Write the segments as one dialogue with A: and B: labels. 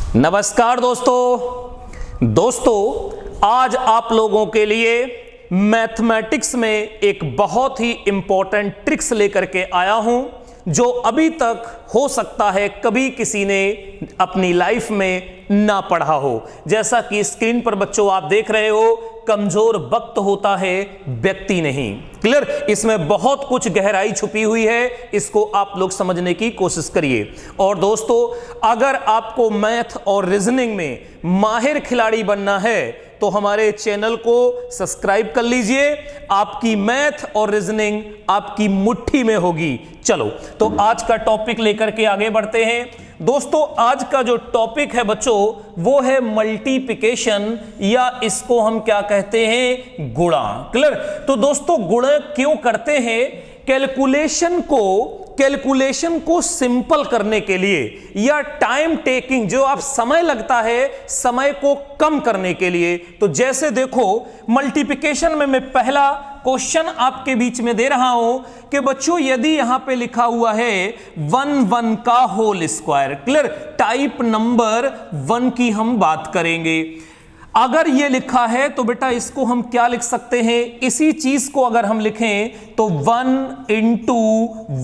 A: नमस्कार दोस्तों, आज आप लोगों के लिए मैथमेटिक्स में एक बहुत ही इंपॉर्टेंट ट्रिक्स लेकर के आया हूं जो अभी तक हो सकता है कभी किसी ने अपनी लाइफ में ना पढ़ा हो। जैसा कि स्क्रीन पर बच्चों आप देख रहे हो, कमजोर वक्त होता है व्यक्ति नहीं। क्लियर? इसमें बहुत कुछ गहराई छुपी हुई है, इसको आप लोग समझने की कोशिश करिए। और दोस्तों, अगर आपको मैथ और रीजनिंग में माहिर खिलाड़ी बनना है तो हमारे चैनल को सब्सक्राइब कर लीजिए। आपकी मैथ और रीजनिंग आपकी मुट्ठी में होगी। चलो तो आज का टॉपिक लेकर के आगे बढ़ते हैं। दोस्तों, आज का जो टॉपिक है बच्चों वो है मल्टीप्लिकेशन, या इसको हम क्या कहते हैं, गुणा। क्लियर? तो दोस्तों, गुणा क्यों करते हैं? कैलकुलेशन को सिंपल करने के लिए, या टाइम टेकिंग जो आप समय लगता है समय को कम करने के लिए। तो जैसे देखो, मल्टीप्लिकेशन में मैं पहला क्वेश्चन आपके बीच में दे रहा हूं कि बच्चों यदि यहां पे लिखा हुआ है 1 का whole square. Clear? Type number 1 की हम बात करेंगे। अगर ये लिखा है तो बेटा इसको हम क्या लिख सकते हैं? इसी चीज को अगर हम लिखें तो 1 into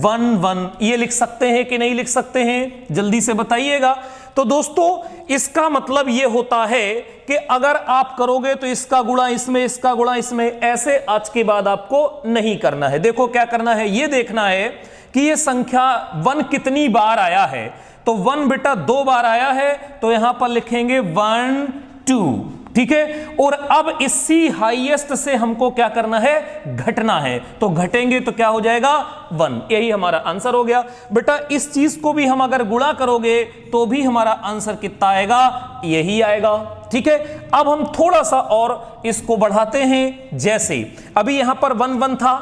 A: 1 ये लिख सकते हैं कि नहीं लिख सकते हैं? जल्दी से बताइएगा। तो दोस्तों, इसका मतलब ये होता है कि अगर आप करोगे तो इसका गुणा इसमें, इसका गुणा इसमें, ऐसे आज के बाद आपको नहीं करना है। देखो क्या करना है, ये देखना है कि ये संख्या 1 कितनी बार आया है। तो 1 बेटा 2 बार आया है, तो यहां पर लिखेंगे 1 2। ठीक है? और अब इसी हाईएस्ट से हमको क्या करना है, घटना है। तो घटेंगे तो क्या हो जाएगा, 1। यही हमारा आंसर हो गया। बेटा इस चीज को भी हम अगर गुणा करोगे तो भी हमारा आंसर कितना आएगा, यही आएगा। ठीक है? अब हम थोड़ा सा और इसको बढ़ाते हैं। जैसे अभी यहां पर 1 1 था,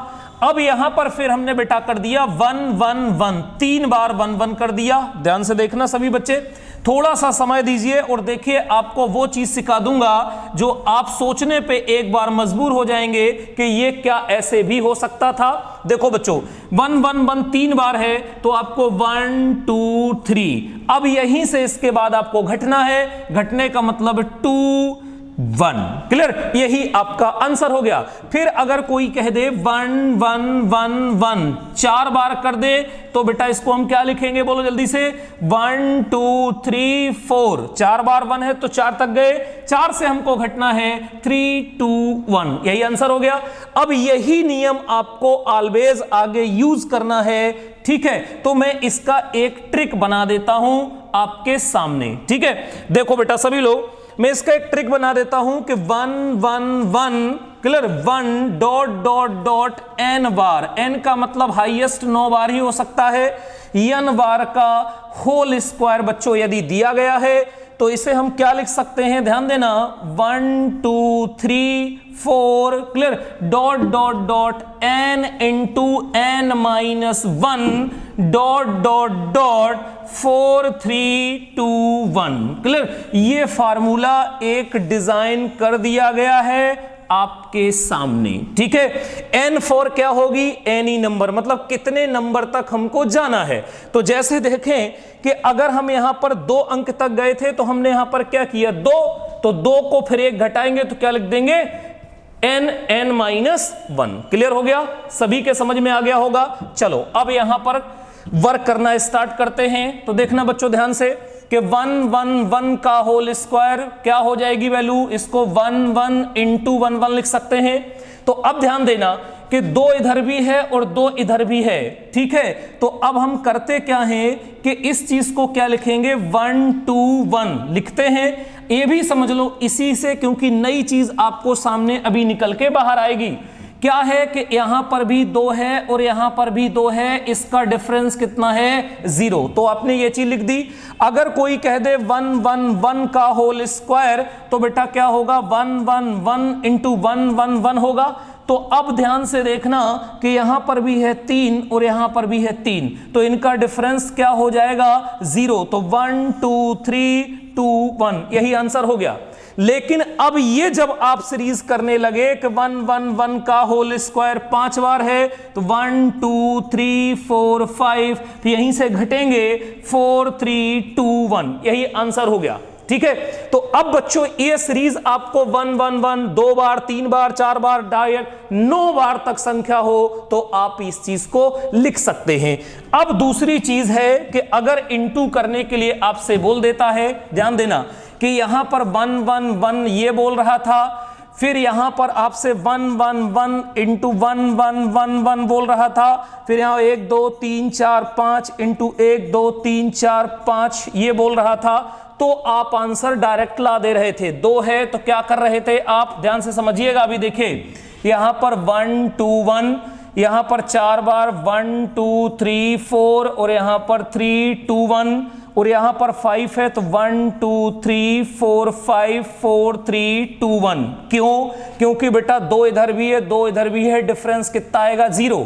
A: अब यहां पर फिर हमने बेटा कर दिया 1 1 1, 3 बार 1 1 कर दिया। ध्यान से देखना सभी बच्चे, थोड़ा सा समय दीजिए और देखिए आपको वो चीज सिखा दूंगा जो आप सोचने पे एक बार मजबूर हो जाएंगे कि ये क्या ऐसे भी हो सकता था। देखो बच्चों, 1 1 1 3 बार है तो आपको 1 2 3। अब यहीं से इसके बाद आपको घटना है, घटने का मतलब 2 1। क्लियर? यही आपका आंसर हो गया। फिर अगर कोई कह दे 1 1 1 1 4 बार कर दे तो बेटा इसको हम क्या लिखेंगे, बोलो जल्दी से। 1 2 3 4, 4 बार 1 है तो 4 तक गए, 4 से हमको घटना है 3 2 1। यही आंसर हो गया। अब यही नियम आपको ऑलवेज आगे यूज करना है। ठीक है? तो मैं इसका एक ट्रिक बना देता हूं आपके सामने। ठीक है? देखो बेटा सभी लोग, मैं इसका एक ट्रिक बना देता हूं कि 1 1 1 clear 1 dot dot dot n बार, n का मतलब हाईएस्ट 9 बार ही हो सकता है, n बार का होल स्क्वायर बच्चों यदि दिया गया है तो इसे हम क्या लिख सकते हैं, ध्यान देना। 1 2 3 4 clear dot dot dot n into n minus 1 dot dot dot 4 3 2 1। Clear? ये फार्मूला एक डिजाइन कर दिया गया है आपके सामने। ठीक है? n फॉर क्या होगी, एनी नंबर, मतलब कितने नंबर तक हमको जाना है। तो जैसे देखें कि अगर हम यहां पर 2 अंक तक गए थे तो हमने यहां पर क्या किया, 2, तो 2 को फिर 1 घटाएंगे तो क्या लिख देंगे, n माइनस 1। क्लियर हो गया? सभी के समझ में आ गया होगा। चलो अब यहां पर वर्क करना स्टार्ट करते हैं। तो देखना बच्चों ध्यान से कि 1 1 1 का होल स्क्वायर क्या हो जाएगी वैल्यू, इसको 1 1 इंटू 1 1 लिख सकते हैं। तो अब ध्यान देना कि 2 इधर भी है और 2 इधर भी है। ठीक है? तो अब हम करते क्या हैं कि इस चीज को क्या लिखेंगे, 1 2 1 लिखते हैं। ये भी समझ लो इसी से, क्योंकि नई चीज आपको सामने अभी निकल के बाहर आएगी। क्या है कि यहां पर भी 2 है और यहां पर भी 2 है, इसका डिफरेंस कितना है, 0। तो आपने ये चीज लिख दी। अगर कोई कह दे 1 1 1 का होल स्क्वायर तो बेटा क्या होगा, 1 1 1 इंटू 1 1 1 होगा। तो अब ध्यान से देखना कि यहां पर भी है 3 और यहां पर भी है 3, तो इनका डिफरेंस क्या हो जाएगा, 0। तो 1 2 3 2 1 यही आंसर हो गया। लेकिन अब ये जब आप सीरीज करने लगे कि 1 1 1 का होल स्क्वायर 5 बार है तो 1 2 3 4 5, तो यहीं से घटेंगे 4 3 2 1, यही आंसर हो गया। ठीक है। तो अब बच्चों ये सीरीज आपको 1 1 1 2 बार 3 बार 4 बार डायरेक्ट 9 बार तक संख्या हो तो आप इस चीज को लिख सकते हैं। अब दूसरी चीज है कि अगर इनटू करने के लिए आपसे बोल देता है, ध्यान देना कि यहां पर 1 1 1 ये बोल रहा था, फिर यहां पर आपसे 1 1 1 इंटू 1 1 1 1 बोल रहा था, फिर यहां 1 2 3 4 5 इंटू 1 2 3 4 5 ये बोल रहा था, तो आप आंसर डायरेक्ट ला दे रहे थे। 2 है तो क्या कर रहे थे आप, ध्यान से समझिएगा। अभी देखिए यहां पर 1 2 1, यहां पर 4 बार 1 2 3 4 और यहां पर 3 2 1 और यहां पर 5 है तो 1 2 3 4 5 4 3 2 1। क्यों? क्योंकि बेटा 2 इधर भी है 2 इधर भी है, डिफरेंस कितना आएगा 0।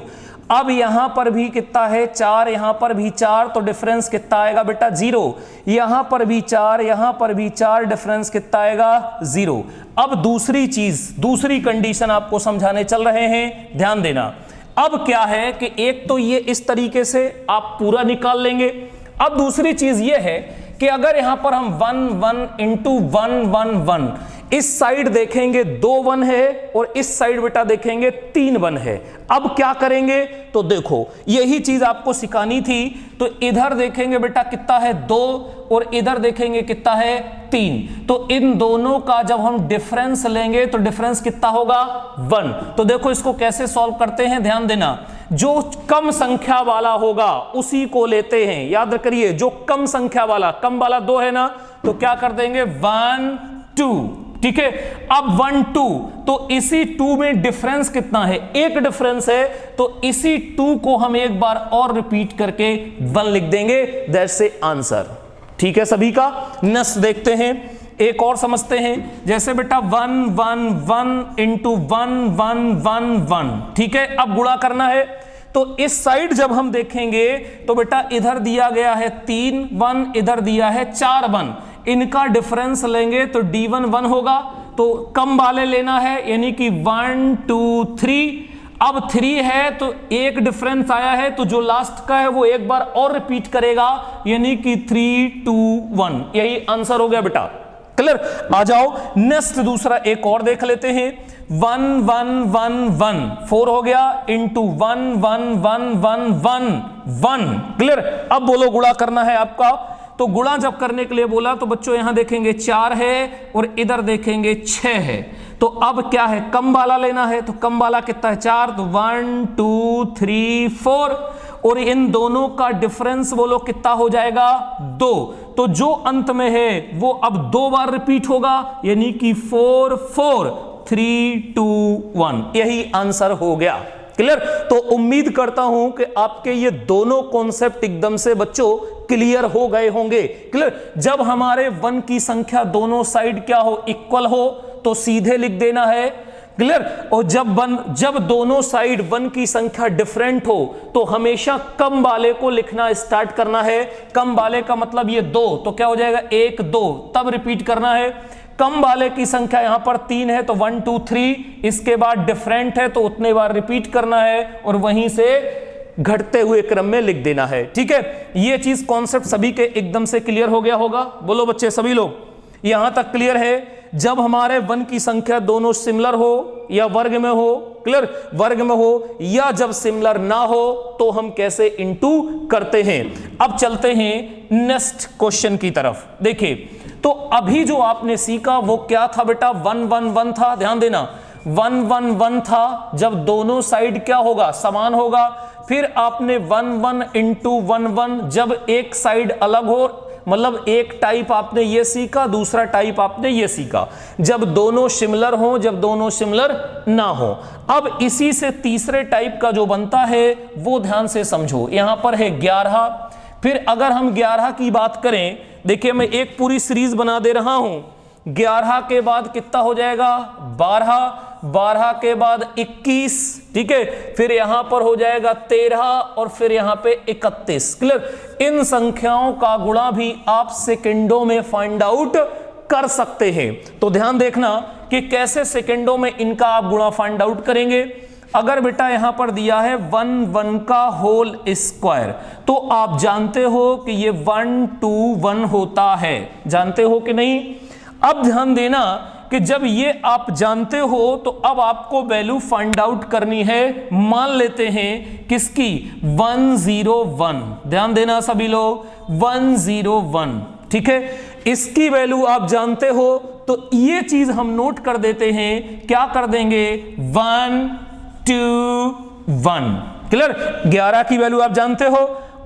A: अब यहां पर भी कितना है 4, यहां पर भी 4 तो डिफरेंस कितना आएगा बेटा 0। यहां पर भी 4, यहां पर भी 4, डिफरेंस कितना आएगा 0। अब दूसरी चीज, दूसरी कंडीशन आपको समझाने चल रहे हैं, ध्यान देना। अब क्या है कि एक तो ये इस तरीके से आप पूरा निकाल लेंगे। अब दूसरी चीज ये है कि अगर यहां पर हम 1 1 इंटू 1 1 1 इस साइड देखेंगे 2 1 है और इस साइड बेटा देखेंगे 3 1 है। अब क्या करेंगे तो देखो यही चीज आपको सिखानी थी। तो इधर देखेंगे बेटा कितना है 2 और इधर देखेंगे कितना है 3, तो इन दोनों का जब हम डिफरेंस लेंगे तो डिफरेंस कितना होगा 1। तो देखो इसको कैसे सॉल्व करते हैं, ध्यान देना। जो कम संख्या वाला होगा उसी को लेते हैं, याद करिए जो कम संख्या वाला, कम वाला 2 है ना, तो क्या कर देंगे 1 2, ठीक है। अब 1 2 तो इसी 2 में डिफरेंस कितना है, एक डिफरेंस है, तो इसी 2 को हम एक बार और रिपीट करके 1 लिख देंगे, दैट्स ए आंसर। ठीक है सभी का। नेक्स्ट देखते हैं, एक और समझते हैं। जैसे बेटा 1 1 1 इंटू 1 1 1 1, ठीक है। अब गुणा करना है तो इस साइड जब हम देखेंगे तो बेटा इधर दिया गया है 3 1, इधर दिया है 4 1, इनका डिफरेंस लेंगे तो D1 1 होगा, तो कम वाले लेना है, यानी कि 1 2 3। अब 3 है तो एक डिफरेंस आया है, तो जो लास्ट का है वो एक बार और रिपीट करेगा, यानी कि 3 2 1, यही आंसर हो गया बेटा। क्लियर? आ जाओ नेक्स्ट दूसरा एक और देख लेते हैं। 1 1 1 1 4 हो गया इंटू 1 1 1 1 1 1। क्लियर? अब बोलो गुणा करना है आपका, तो गुणा जब करने के लिए बोला तो बच्चों यहां देखेंगे 4 है और इधर देखेंगे 6 है, तो अब क्या है कम वाला लेना है, तो कम वाला कितना है 4, तो 1 2 3 4 और इन दोनों का डिफरेंस बोलो कितना हो जाएगा 2, तो जो अंत में है वो अब 2 बार रिपीट होगा, यानी कि 4 4 3 2 1, यही आंसर हो गया। क्लियर? तो उम्मीद करता हूं कि आपके ये दोनों कॉन्सेप्ट एकदम से बच्चों क्लियर हो गए होंगे। क्लियर? जब हमारे 1 की संख्या दोनों साइड क्या हो, इक्वल हो, तो सीधे लिख देना है। क्लियर? और जब दोनों साइड 1 की संख्या डिफरेंट हो तो हमेशा कम वाले को लिखना स्टार्ट करना है। कम वाले का मतलब ये 2, तो क्या हो जाएगा 1 2, तब रिपीट करना है। कम वाले की संख्या यहां पर 3 है तो 1 2 3, इसके बाद डिफरेंट है तो उतने बार रिपीट करना है और वहीं से घटते हुए क्रम में लिख देना है। ठीक है, ये चीज कॉन्सेप्ट सभी के एकदम से क्लियर हो गया होगा। बोलो बच्चे सभी लोग यहां तक क्लियर है? जब हमारे 1 की संख्या दोनों सिमिलर हो या वर्ग में हो, क्लियर, वर्ग में हो, या जब सिमिलर ना हो तो हम कैसे इनटू करते हैं। अब चलते हैं नेक्स्ट क्वेश्चन की तरफ। देखिए, तो अभी जो आपने सीखा वो क्या था बेटा, 1 1 1 था। ध्यान देना, 1 1 1 था जब दोनों साइड क्या होगा, समान होगा। फिर आपने 1 1 इंटू 1 1 जब एक साइड अलग हो, मतलब एक टाइप आपने ये सीखा, दूसरा टाइप आपने ये सीखा, जब दोनों सिमिलर हो, जब दोनों सिमिलर ना हो। अब इसी से तीसरे टाइप का जो बनता है वो ध्यान से समझो। यहां पर है 11, फिर अगर हम 11 की बात करें, देखिए मैं एक पूरी सीरीज बना दे रहा हूं। 11 के बाद कितना हो जाएगा 12, 12 के बाद 21, ठीक है, फिर यहां पर हो जाएगा 13 और फिर यहां पे 31। क्लियर? इन संख्याओं का गुणा भी आप सेकंडों में फाइंड आउट कर सकते हैं। तो ध्यान देखना कि कैसे सेकंडों में इनका आप गुणा फाइंड आउट करेंगे। अगर बेटा यहां पर दिया है 1 1 का होल स्क्वायर, तो आप जानते हो कि ये 1 2 1 होता है, जानते हो कि नहीं? अब ध्यान देना कि जब ये आप जानते हो तो अब आपको वैल्यू फाइंड आउट करनी है। मान लेते हैं किसकी? 101। ध्यान देना सभी लोग, 101, ठीक है। इसकी वैल्यू आप जानते हो तो ये चीज हम नोट कर देते हैं, क्या कर देंगे? 1 2 1, क्लियर। 11 की वैल्यू आप जानते हो,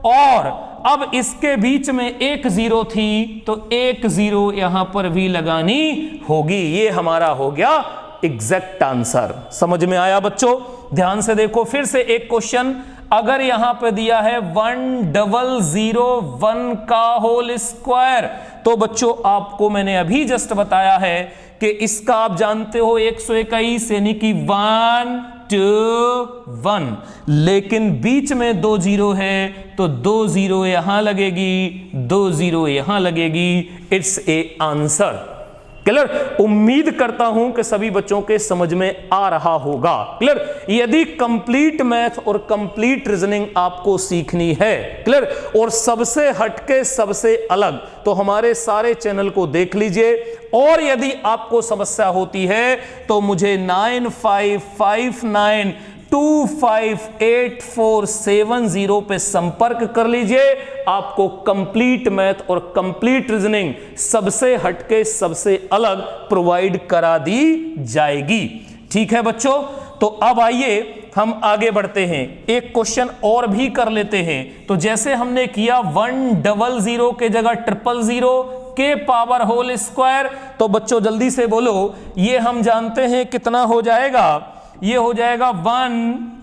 A: और अब इसके बीच में एक जीरो थी तो एक जीरो यहां पर भी लगानी होगी। ये हमारा हो गया एग्जैक्ट आंसर। समझ में आया बच्चों? ध्यान से देखो फिर से एक क्वेश्चन, अगर यहां पे दिया है 1001 का होल स्क्वायर, तो बच्चों आपको मैंने अभी जस्ट बताया है कि इसका आप जानते हो 121 यानी कि 1 2 1, लेकिन बीच में 2 जीरो है तो 2 जीरो यहां लगेगी, 2 जीरो यहां लगेगी। It's A answer. क्लियर? उम्मीद करता हूं कि सभी बच्चों के समझ में आ रहा होगा। क्लियर? यदि कंप्लीट मैथ और कंप्लीट रीजनिंग आपको सीखनी है, क्लियर, और सबसे हटके सबसे अलग, तो हमारे सारे चैनल को देख लीजिए। और यदि आपको समस्या होती है तो मुझे 9559258470 पे संपर्क कर लीजिए। आपको कंप्लीट मैथ और कंप्लीट रीजनिंग सबसे हटके सबसे अलग प्रोवाइड करा दी जाएगी। ठीक है बच्चों, तो अब आइए हम आगे बढ़ते हैं, एक क्वेश्चन और भी कर लेते हैं। तो जैसे हमने किया 100 के जगह 000 के पावर होल स्क्वायर, तो बच्चों जल्दी से बोलो, ये हम जानते हैं कितना हो जाएगा? ये हो जाएगा 1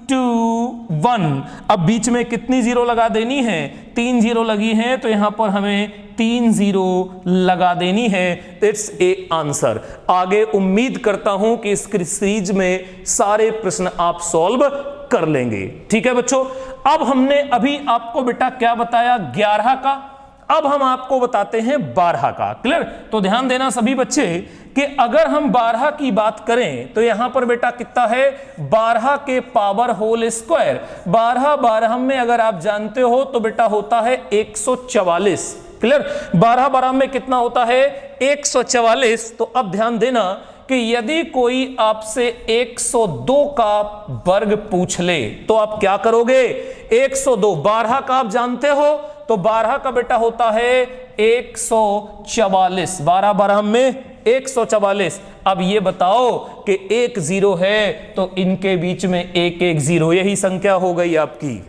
A: 2 1। अब बीच में कितनी जीरो लगा देनी है? 3 जीरो लगी है, तो यहां पर हमें 3 जीरो लगा देनी है। It's A answer. आगे उम्मीद करता हूं कि इस सीरीज में सारे प्रश्न आप सॉल्व कर लेंगे। ठीक है बच्चों, अब हमने अभी आपको बेटा क्या बताया? 11 का। अब हम आपको बताते हैं 12 का। क्लियर? तो ध्यान देना सभी बच्चे कि अगर हम 12 की बात करें तो यहां पर बेटा कितना है? 12 के पावर होल स्क्वायर। 12 में अगर आप जानते हो तो बेटा होता है 144। क्लियर? 12 में कितना होता है? 144। तो अब ध्यान देना कि यदि कोई आपसे 102 का वर्ग पूछ ले तो आप क्या करोगे? 102, 12 का आप जानते हो तो 12 का बेटा होता है 144। 12 में 144। अब ये बताओ कि एक जीरो है तो इनके बीच में एक एक जीरो, यही संख्या हो गई आपकी।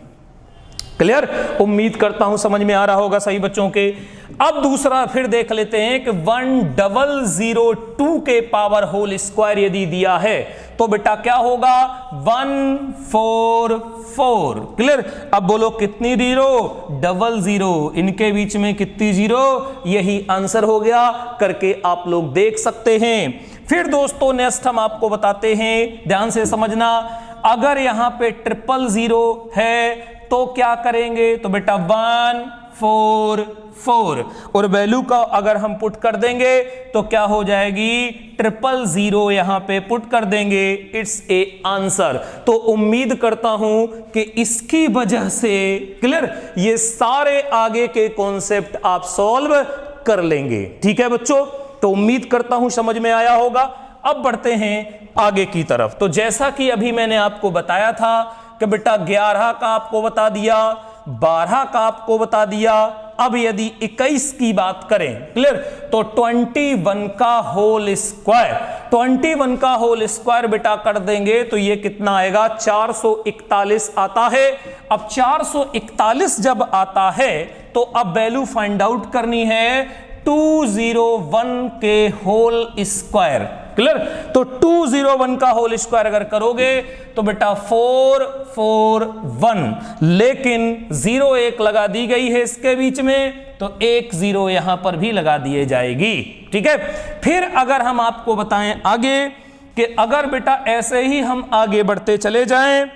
A: क्लियर? उम्मीद करता हूं समझ में आ रहा होगा सही बच्चों के। अब दूसरा फिर देख लेते हैं कि 1002 के पावर होल स्क्वायर यदि दिया है तो बेटा क्या होगा? 144। क्लियर? अब बोलो कितनी जीरो? 00। इनके बीच में कितनी जीरो? यही आंसर हो गया। करके आप लोग देख सकते हैं। फिर दोस्तों नेक्स्ट हम आपको बताते हैं, ध्यान से समझना, अगर यहां पे 000 है तो क्या करेंगे? तो बेटा 144, और वैल्यू का अगर हम पुट कर देंगे तो क्या हो जाएगी? 000 यहां पे पुट कर देंगे। It's A answer. तो उम्मीद करता हूं कि इसकी वजह से, क्लियर, ये सारे आगे के कॉन्सेप्ट आप सॉल्व कर लेंगे। ठीक है बच्चों, तो उम्मीद करता हूं समझ में आया होगा। अब बढ़ते हैं आगे की तरफ। तो जैसा कि अभी मैंने आपको बताया था कि बेटा 11 का आपको बता दिया, 12 का आपको बता दिया। अब यदि 21 की बात करें, क्लियर, तो 21 का होल स्क्वायर। 21 का होल स्क्वायर बेटा कर देंगे तो ये कितना आएगा? 441 आता है। अब 441 जब आता है तो अब वैल्यू फाइंड आउट करनी है 201 के होल स्क्वायर। क्लियर? तो 201 का होल स्क्वायर अगर करोगे तो बेटा 441, लेकिन 0 1 लगा दी गई है इसके बीच में, तो 1 0 यहां पर भी लगा दिए जाएगी। ठीक है? फिर अगर हम आपको बताएं आगे कि अगर बेटा ऐसे ही हम आगे बढ़ते चले जाएं,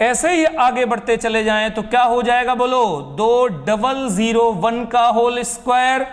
A: ऐसे ही आगे बढ़ते चले जाएं तो क्या हो जाएगा? बोलो, 2001 का होल स्क्वायर।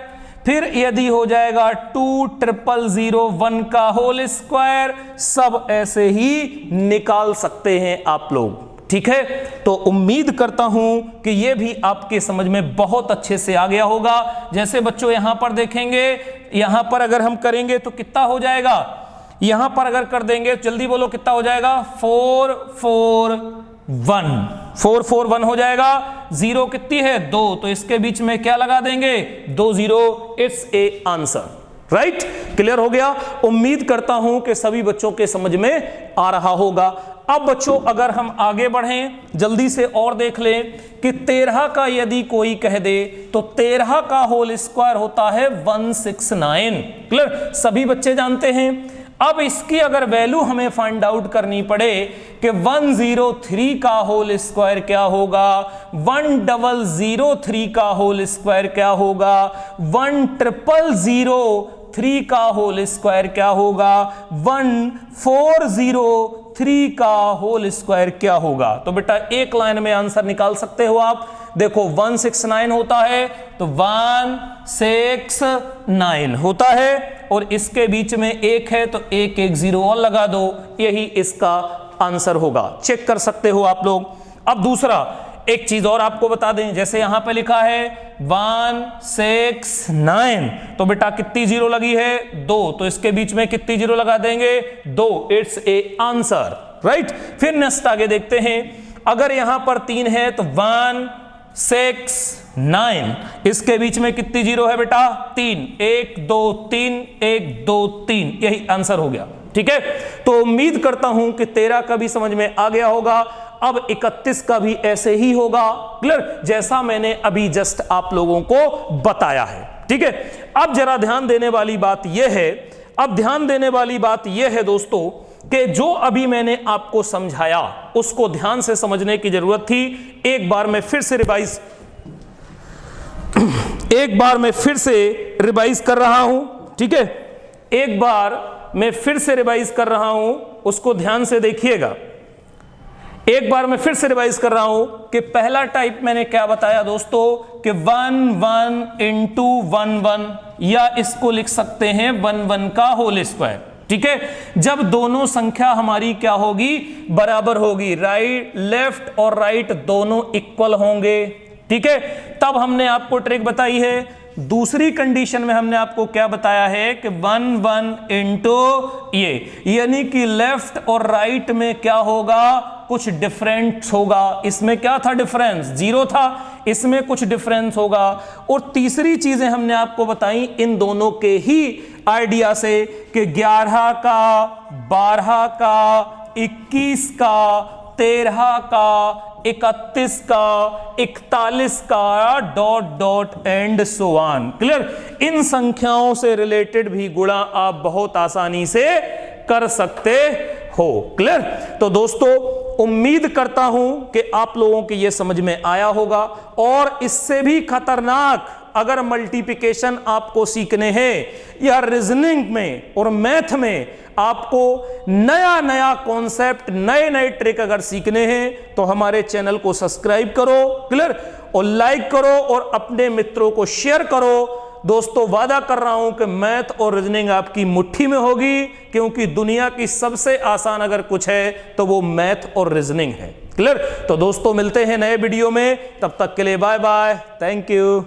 A: फिर यदि हो जाएगा 2,000,1 का होल स्क्वायर, सब ऐसे ही निकाल सकते हैं आप लोग। ठीक है, तो उम्मीद करता हूं कि यह भी आपके समझ में बहुत अच्छे से आ गया होगा। जैसे बच्चों यहां पर देखेंगे, यहां पर अगर हम करेंगे तो कितना हो जाएगा, यहां पर अगर कर देंगे, जल्दी बोलो कितना हो जाएगा, 441 हो जाएगा। जीरो कितनी है, 2, तो इसके बीच में क्या लगा देंगे, 2 0, it's A answer. Right, clear हो गया। उम्मीद करता हूं कि सभी बच्चों के समझ में आ रहा होगा। अब बच्चों अगर हम आगे बढ़ें, जल्दी से और देख लें कि 13 का यदि कोई कह दे तो 13 का होल स्क्वायर होता है 169। क्लियर, सभी बच्चे जानते हैं। अब इसकी अगर वैल्यू हमें फाइंड आउट करनी पड़े कि 103 का होल स्क्वायर क्या होगा, 1003 का होल स्क्वायर क्या होगा, 1003 का होल स्क्वायर क्या होगा, 1403 का होल स्क्वायर क्या होगा। तो बेटा एक लाइन में आंसर निकाल सकते हो आप। देखो 169 होता है तो 169 होता है, और इसके बीच में एक है तो एक 0 और लगा दो, यही इसका आंसर होगा। चेक कर सकते हो आप लोग। अब दूसरा एक चीज और आपको बता दें, जैसे यहां पे लिखा है 169, तो बेटा कितनी 0 लगी है, 2, तो इसके बीच में कितनी 0 लगा देंगे, 2, इट्स ए आंसर। राइट, फिर नेक्स्ट आगे देखते हैं, अगर यहां पर 3 है तो 169, इसके बीच में कितनी 0 है बेटा, 3, 1 2 3, 1 2 3, यही आंसर हो गया। ठीक है, तो उम्मीद करता हूं कि 13 का भी समझ में आ गया होगा। अब 31 का भी ऐसे ही होगा। क्लियर, जैसा मैंने अभी जस्ट आप लोगों को बताया है। ठीक है, अब जरा ध्यान देने वाली बात यह है, अब ध्यान देने वाली बात यह है दोस्तों कि जो अभी मैंने आपको समझाया उसको ध्यान से समझने की जरूरत थी। एक बार मैं फिर से रिवाइज कर रहा हूं। ठीक है, एक बार मैं फिर से रिवाइज कर रहा हूं, उसको ध्यान से देखिएगा। एक बार मैं फिर से रिवाइज कर रहा हूं कि पहला टाइप मैंने क्या बताया दोस्तों कि 1 1 into 1 1, या इसको लिख सकते हैं 1 1 का होल स्क्वायर। ठीक है, जब दोनों संख्या हमारी क्या होगी, बराबर होगी, राइट लेफ्ट और राइट दोनों इक्वल होंगे। ठीक है, तब हमने आपको ट्रिक बताई है। दूसरी कंडीशन में हमने आपको क्या बताया है कि 1 1 into ये, यानी कि लेफ्ट और राइट में क्या होगा, कुछ डिफरेंस होगा। इसमें क्या था डिफरेंस, 0 था, इसमें कुछ डिफरेंस होगा। और तीसरी चीजें हमने आपको बताई इन दोनों के ही आइडिया से कि 11 का, 12 का, 21 का, 13 का, 31 का, 41 का, dot dot and so on. Clear, इन संख्याओं से रिलेटेड भी गुणा आप बहुत आसानी से कर सकते हो। क्लियर, तो दोस्तों उम्मीद करता हूं कि आप लोगों के ये समझ में आया होगा। और इससे भी खतरनाक अगर मल्टीप्लिकेशन आपको सीखने हैं या रीजनिंग में और मैथ में आपको नया नया कॉन्सेप्ट, नए नए ट्रिक अगर सीखने हैं तो हमारे चैनल को सब्सक्राइब करो। क्लियर, और लाइक करो और अपने मित्रों को शेयर करो। दोस्तों वादा कर रहा हूं कि मैथ और रीजनिंग आपकी मुट्ठी में होगी, क्योंकि दुनिया की सबसे आसान अगर कुछ है तो वो मैथ और रीजनिंग है। क्लियर, तो दोस्तों मिलते हैं नए वीडियो में, तब तक के लिए बाय बाय, थैंक यू।